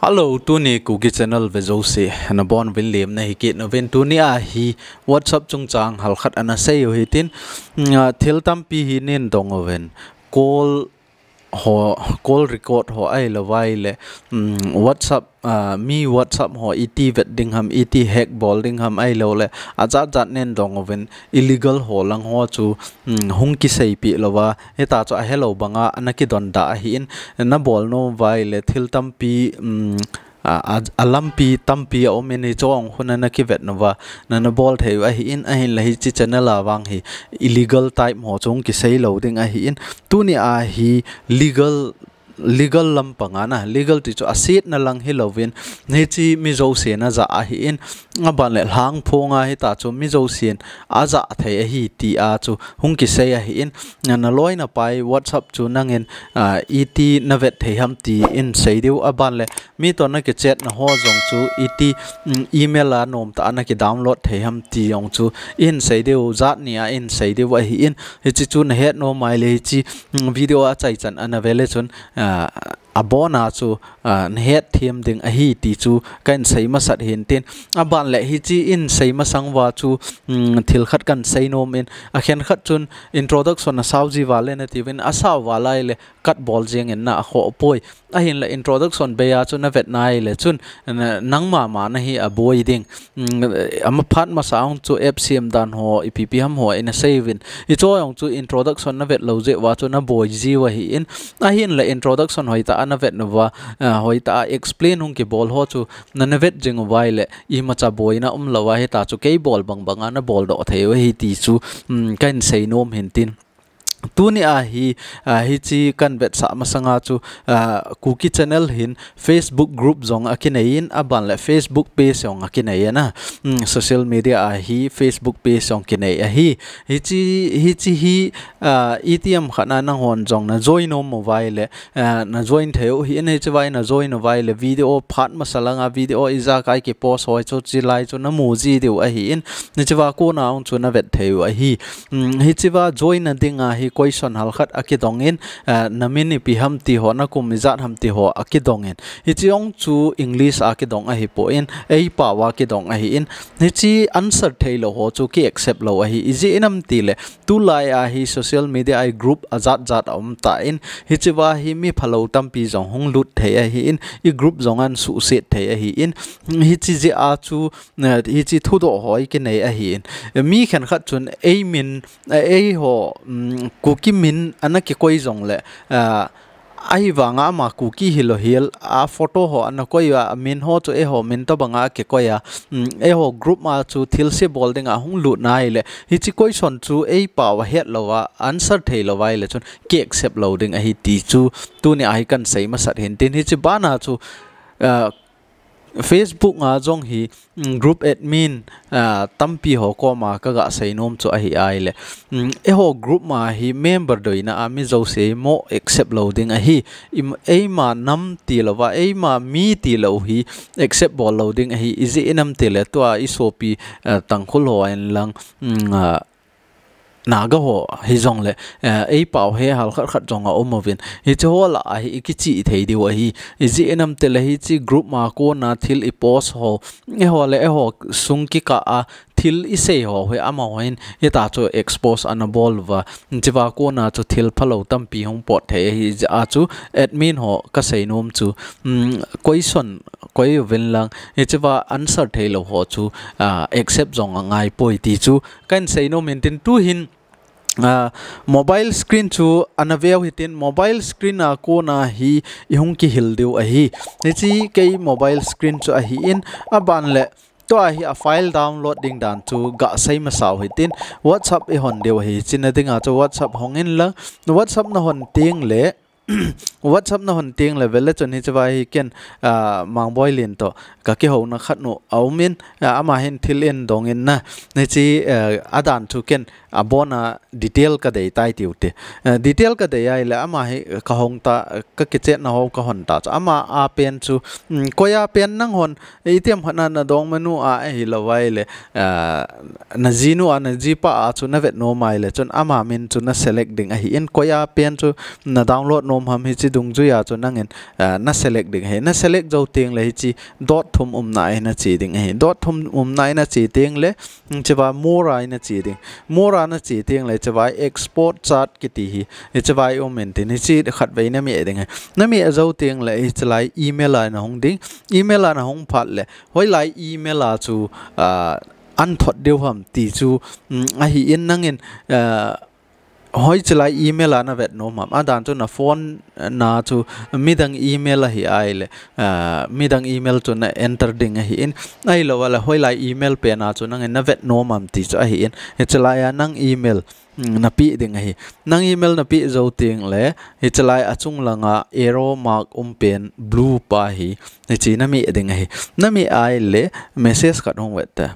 Hello, Tuni Cookie Channel Vizose and Bon William Nahikit Novin Tunia he WhatsApp Chung Chang Halkat Anaseo hitin Tiltam Pi Hinin Dongoven call record ho ai la vai le WhatsApp mi WhatsApp ho iti vet dingham iti hack ball dingham ai lo le azat nen dongoven illegal ho lang ho chu hung ki sei pi lowa eta chu a hello banga anaki don da hin na ball no vai le thil tam pi alampi tampi o meni chong huna na ki vet nova na ball theu a hi in a hin la hi chi channel awang hi illegal type ho chong ki sei lo ding a hi in tuni a hi legal lampanga na legal ti chu asit na lang hi lovin ne chi mi zo se na za a hi in aban le hlang phonga hi ta chu mi zo sin a za thei a hi ti a chu hung ki sei a hi in na loi na pai WhatsApp chu nangin et na vet thei ham ti in sei deu aban le mi to na ke chat na ho jong chu et email a nom ta na ki download thei ham ti yong chu in sei deu zat ni a in sei deu a hi in hi chi chu na het no mai le chi video a chai chan an avele chun abona chu het thiam ding a hi ti chu kan sei ma sat hin tin aban le hi chi in sei ma sangwa chu thil khat kan sei nom in a khen khat chun introduction na sauji wale na tivin asa wala le kat bol jeng en na ho poi a hin la introduction be ya chu na vet nai le chun nangma ma na hi a boi ding ama phat ma saung chu fcm dan ho ippm ho in a savin I cho yong chu introduction na vet lo je wa chu na boi ji wa hi in a hin la introduction hoi ta na vet nova hoi ta explain hung ki bol ho chu na vet jing wai le I ma cha boi na lawa he ta chu ke bol bang bang na bol do theu hi ti chu kan sei nom hin tin tuni a hi chi kan vet sa masanga chu cookie channel hin Facebook group zong akinein aban le Facebook page yong akinei na social media a hi Facebook page yong kinei a hi chi ATM khana na hon jong na join no mobile na join theu hi nei chwai na join no vai le video phat masalanga video iza kai ke post hoi chu chi lai chu na mu ji deu a hi in ni chwa ko na ong chu na vet theu a hi chiwa join na dinga hi question halkhat akidongin namini pi hamti ho na kumizat hamti ho akidongin hi chiong chu English akidong a hi po in ei pa wa kidong a hi in hi chi answer thailo ho chu ki accept lo a hi izi inam ti le tu lai a hi social media I group azat ta in hi chiwa hi mi phalo tampi jong hung lut the a hi in I group jong an su set the a hi in hi chi ji a chu hi chi thu do hoi ki nei a hi in mi khan khat chun ei min ei ho cookie min anaki koi jong le ai wanga ma cookie hilo hil a photo ho an koi a min ho chu e ho min to banga ke koya e ho group ma chu thil se bolding a hung lut nai le hi chi koi son chu e pa wa het lowa answer thei lowai le chun ke accept loading a hi ti chu tu ni ai kan sei ma sat hin tin hi chi bana chu Facebook nga jong hi group admin tampi ho ko ma ka ga sei nom chu a hi ai le e ho group ma hi member doina ami zo se mo accept loading a hi e ma nam ti lowa e ma mi ti lo hi accept bol loading a hi izi inam ti le to a isopi tangkhul ho en lang naga ho hi jong le ei pau he hal khat khat jong a omovin hi cho la hi ki chi thei di wa hi ji enam te le hi chi group ma ko na thil I post ho e ho le e ho sung ki ka a thil I sei ho he ama hoin he ta cho expose an bol wa jiwa ko na cho thil phalo tampi hong pot the hi a chu admin ho ka sei nom chu question koi wen lang he jiwa answer thei lo ho chu accept jong ngai poi ti chu kan sei no maintain tu hin mobile screen chu anaveu hitin mobile screen a ko na hi ihung ki hildeu a hi chi ke mobile screen chu a hi in aban le to a hi a file downloading dan chu ga sei ma saw hitin WhatsApp e hon deu hi chinadinga chu WhatsApp hongin la WhatsApp na hon ting le WhatsApp na hon ting level le chon hi chawai hi ken mang boy lin to ka ki ho na khat no aumin ama hen thil en dong in na ne chi adan thu ken abona detail ka dei tai tiute detail ka dei ai la ama hi ka hong ta ka ki chet na ho ka hon ta ama a pen chu koya pen nang hon item hana na dong menu a hi lawai le na jinu an jipa a chu na vet no mai le chon ama min chu na select ding a hi en koya pen chu na download nom ham hi chi dung ju ya chu nangin na select ding he na select zo tiang le hi chi dot thum nai na chi ding he dot thum nai na chi tiang le chewa more na chi ding more na chi tiang le chewa export chart ki ti hi chewa omen tin hi chi khat ve na mi ding he na mi zo tiang le hi chlai email na hong ding email na hong phat le hoi lai email a chu an thot deu ham ti chu a hi in nangin hoi chlai email ana vet no mam adan chu na phone na chu midang email hi ai le midang email chu na enter ding hi in ai lo wala hoi lai email pe na chu nang na vet no mam ti chu hi in chlai nang email na pi ding hi nang email na pi zo ting le hi chlai achung langa arrow mark pen blue pa hi chi na mi ding hi na mi ai le message kat hong wet ta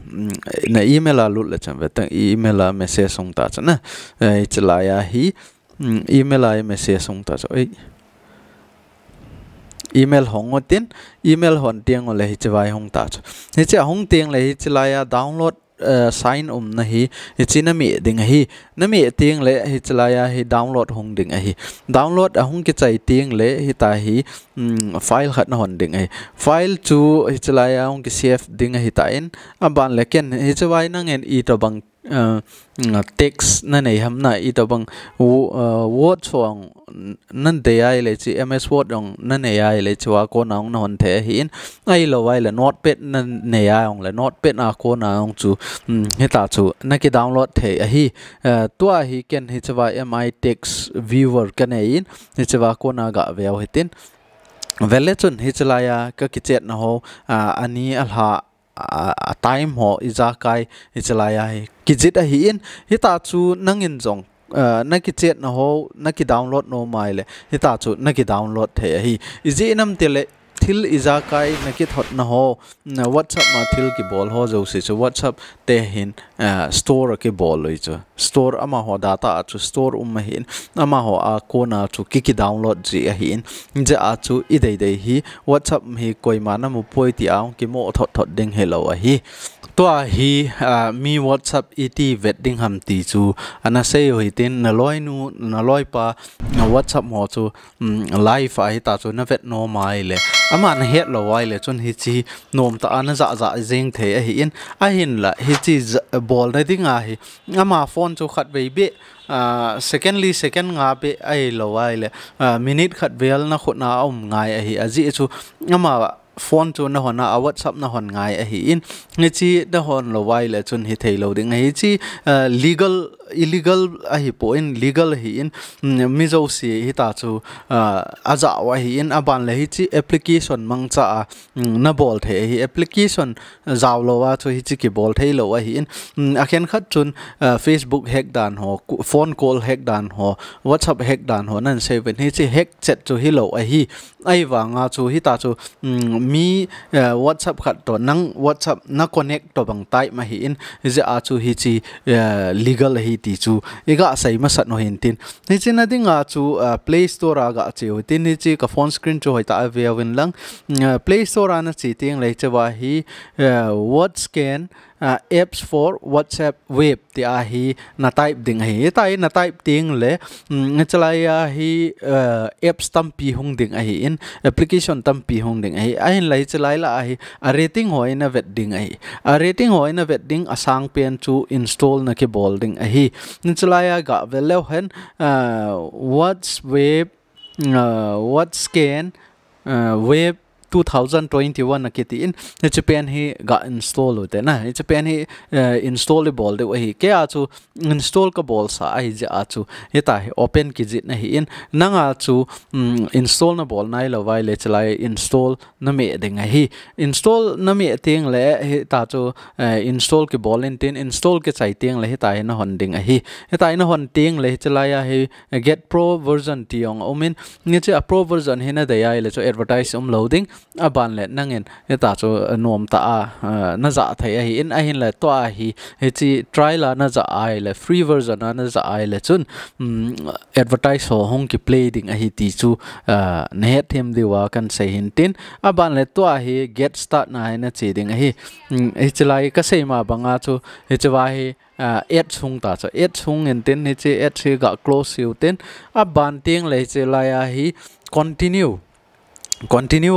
na email a lut le cham wet email a message song ta cha na chlai hi email a message song ta cho email hong tin email hon tiang le hi chwai hong ta cho hi cha hong tiang le hi chlai download sign na hi chi na mi ding hi na mi tiang le hi chlaya hi download hong ding hi download a hong ki chai tiang le hi ta hi file khat na hon ding hi file chu hi chlaya hong ki save ding hi ta in aban le ken hi chawai na ngen I to bang text na nei ham na I to bang word song nan de ai le chi ms word ong nan nei ai le chwa ko na ong na hon the hi in ai lo wai le notepad nan nei ai ong le notepad na ko na ong chu hi ta chu na ki download the hi to hi ken hi chwa mi text viewer kan in hi chwa ko na ga veo hitin vele chun hi chlaya ka ki chet na ho ani alha time ho iza kai hi chlaya hi kijit a hi in hi ta chu nangin jong na ki chet na ho na ki download no mai le hi ta chu na ki download the hi izi nam tele thil iza kai na ki thot na ho whatsapp ma thil ki bol ho jo se chu whatsapp te hin store ki bol loi chu store ama ho data chu store hin ama ho a ko na chu ki download ji a hin je a chu I dei hi whatsapp hi koi ma na mu poi ti a ki mo thot ding hello a hi to hi mi whatsapp iti wedding ham ti chu ana se hi tin na loi nu na loi pa whatsapp mo chu live a hi ta chu na vet no mai le ama na het lo wai le chun hi chi nom ta ana za jing the a hi in a hin la hi chi bol na ding a hi ama phone chu khat ve be second nga be ai lo wai le minute khat vel na khut na ngai a hi a ji chu ama phone chu na hona a whatsapp na hon ngai a hi in nge chi da hon lo wai le chun hi thei lo ding hi chi legal illegal a hi po in legal hi in mi zo si hi ta chu aza wa hi in aban le hi chi application mang cha na bol the hi application zaw lo wa chu hi chi ki bol thei lo a hi in a khen khat chun facebook hack dan ho phone call hack dan ho whatsapp hack dan ho nan seven hi chi hack chat chu hi lo a hi ai wa nga chu hi ta chu mi whatsapp khat to nang whatsapp na connect to bang tai ma hi in je a chu hi chi legal hi ti chu ega sai ma sat no hin tin ni china dinga chu play store aga cheu tin ni chi ka phone screen chu hoita avin lang play store ana chi ting le chewa hi word scan apps for whatsapp web ti a hi na type ding hi tai na type ting le chalai hi apps tam pi hung ding a hi in application tam pi hung ding hi a hin lai chalai la hi a rating hoi na vet ding hi a rating hoi na vet ding asang pen chu install na ke bol ding a hi chalai ga velo hen what's web what scan web 2021 na kiti in Japan hi ga install hote na Japan hi installable de hi ke a chu install ka bol sa ai ja a chu heta hi open ki jit na hi in nanga chu install na bol nai lo vai le chlai install na me ding hi install na me ting le hi ta chu install ki bol in tin install ke chai ting le hi ta na hon ding hi heta na hon ting le chlai hi get pro version ti ong omin ni che pro version hi na de ai le chu advertise loading aban le nangin eta chu nom ta na za thei a hi in a hin le to a hi he chi try la na za ai le free version na za ai le chun advertise ho hong ki play ding a hi ti chu ne them diwa kan sei hin tin aban le to a hi get start na na chi ding a hi e chlai ka sei ma banga chu he chwa hi ad chung ta cha ad chung en ten he che ad che ga close you ten aban tiang le che lai a hi continue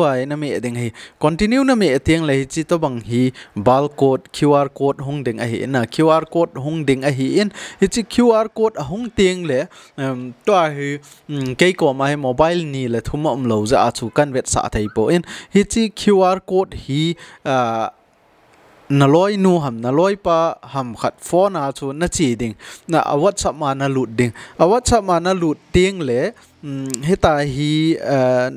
ai na me ding hi continue na me tiang le chi to bang hi barcode QR code hong ding a hi na QR code hong ding a hi in hi chi QR code hong tiang le to a hi ke ko ma hi mobile ni le thum om lo za a chu kan vet sa thai po in hi chi QR code hi na loi nu ham na loi pa ham khat phone a chu na chi ding na a WhatsApp ma na lut ding a WhatsApp ma na lut tiang le hita hi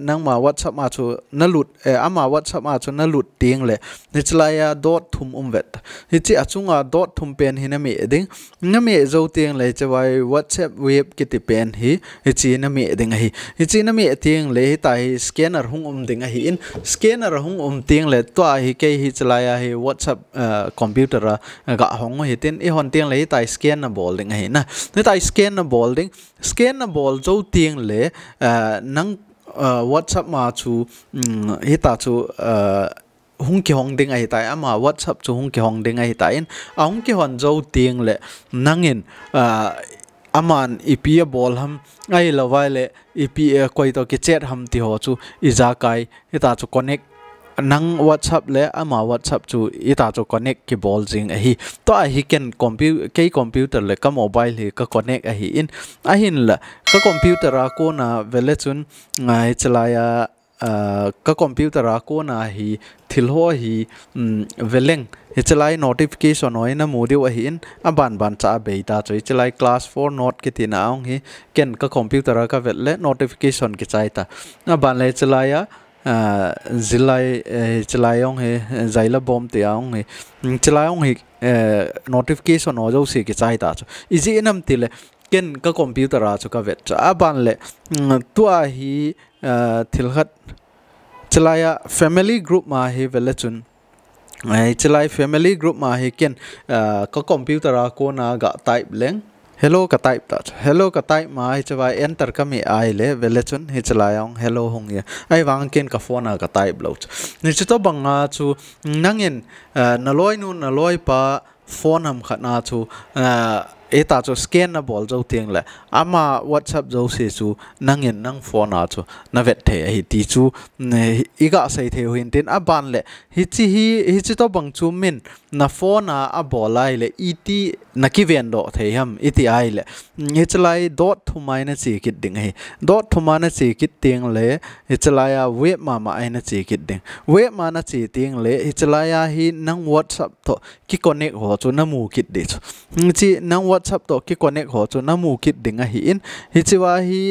nang ma WhatsApp ma chu na lut ama WhatsApp ma chu na lut tiang le ni chlaya dot thum vet hi chi achunga dot thum pen hi na me ding na me zo tiang le chawai WhatsApp web ki ti pen hi chi na me ding hi chi na me tiang le hita hi scanner hung ding hi in scanner hung tiang le to hi ke hi chlaya hi WhatsApp computer ga hong hi tin i hon tiang le hita scan na bol ding hi na hita scan na bol ding scan na bol zo tiang le nang WhatsApp ma chu hita chu hung ki hong ding ai tai ama WhatsApp chu hung ki hong ding ai tai in hung ki hon zo tiang le nangin aman ipia bol ham ai lawai le ipia koi to ki chat ham ti ho chu iza kai hita chu connect nang WhatsApp le ama WhatsApp chu ita chu connect ki bol jing a hi to a hi ken computer le ka mobile hi ka connect a hi in a hin la ka computer a ko na vele chun ngai chlaya ka computer a ko na hi thil ho hi veleng hi chlai notification oi na mu deu a hi in a ban cha be ta choi chlai class 4 note ki tina ong hi ken ka computer a ka vele notification ki chai ta a ban le chlaya zilai chlayong he zaila bom te aung he chlayong he notification o jo se ki chai ta chu easy enam tile ken ka computer a chu ka vet cha aban le tu a hi thilhat chlaya family group ma he velachun ai chlai family group ma he ken ka computer a ko na ga type leng hello ka type ta hello ka type ma hi chawai enter ka mi ai le velachun hi chlayong hello hong ya ai wang ken ka phone ka type lo ni chu to banga chu nangin na loi pa phone ham khana chu eta chu scan na bol zo tiang le ama WhatsApp zo se chu nangin nang phone a chu na vet the hi ti chu iga sai the hin tin aban le hi chi to bang chu min na phone a bolai le iti na ki ven do the ham iti ai le hi chlai dot thumai na chi kit ding hi dot thuma na chi kit tiang le hi chlai a web ma ai na chi kit ding web ma na chi tiang le hi chlai a hi nang WhatsApp to ki connect ho chu na mu kit de chi nang WhatsApp to ki connect ho chu na mu kit ding a hi in hi chiwa hi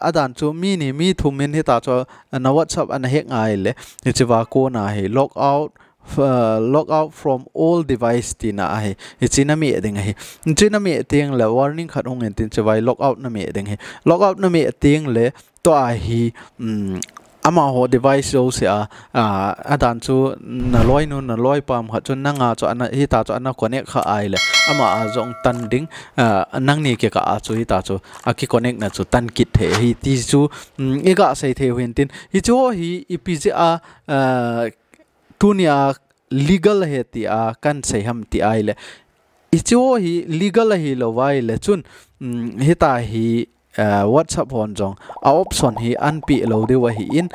adan chu mi thumin hi ta chu na WhatsApp an hek ai le hi chiwa ko na hi log out from all device tina hi china mi ding hi china mi tiang le warning khat hong en tin chawai log out na mi ding hi log out na mi tiang le to a hi ama ho device zo se adan chu na loi pam kha chu nanga chu ana hi ta chu ana connect kha ai le ama a zong tan ding nang ni ke ka a chu hi ta chu a ki connect na chu tan kit the hi ti chu ega sei the hin tin hi chu hi ipj a tunia legal he ti a kan sei ham ti ai le icho hi legal hi lo wai le chun hi ta hi WhatsApp hon jong a option hi an pi lo de wa hi in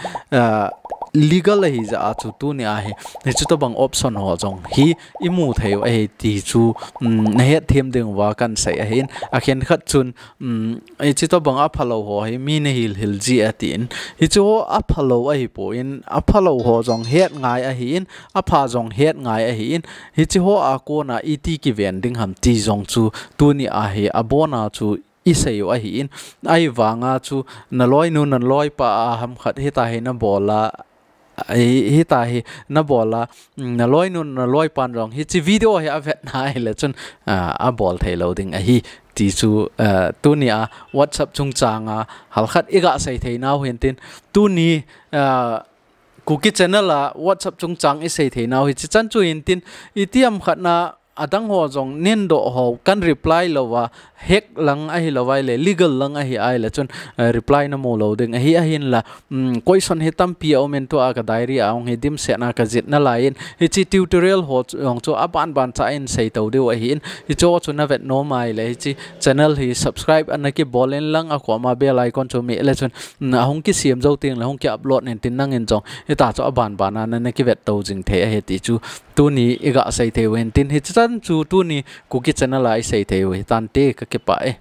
legal hi za chu tu ni a hi ni chu to bang option ho jong hi imu theu a hi ti chu na he them ding wa kan sai a hin a khen khat chun ai chu to bang a phalo ho hi mi ne hil ji atin hi chu a phalo a hi po in a phalo ho jong het ngai a hi in a pha jong het ngai a hi in hi chu ho a ko na iti ki ven ding ham ti jong chu tu ni a hi abona chu isai a hi in ai wanga chu na loi pa ham khat he ta he na bola hi ta hi na bola na loi pan rong hi chi video hi avet nai le chun a bol thei loading a hi ti chu tu ni a WhatsApp chung changa hal khat iga sai thei naw hen tin tu ni cookie channel la WhatsApp chung chang i sei the naw hi chi chan chu in tin itiam khatna adang ho jong nen do ho kan reply lowa hack lang a hi lowai le legal lang a hi ai la chun reply na mo lo ding a hi a hin la question he tam pi omen to a ka diary a ong he dim se na ka zit na lain hi chi tutorial ho ong chu aban ban cha in sei to de wa hi in hi cho chu na vet no mai le hi chi channel hi subscribe an ki bolen lang a ko ma bell icon chu mi le chun hong ki siam zo ting la hong ki upload nen tin nang en jong hi ta cho aban ban na ki vet to jing the he ti chu tu ni iga sei the wen tin hi chan chu tu ni cookie channel ai sei the we tan te ka ke pa e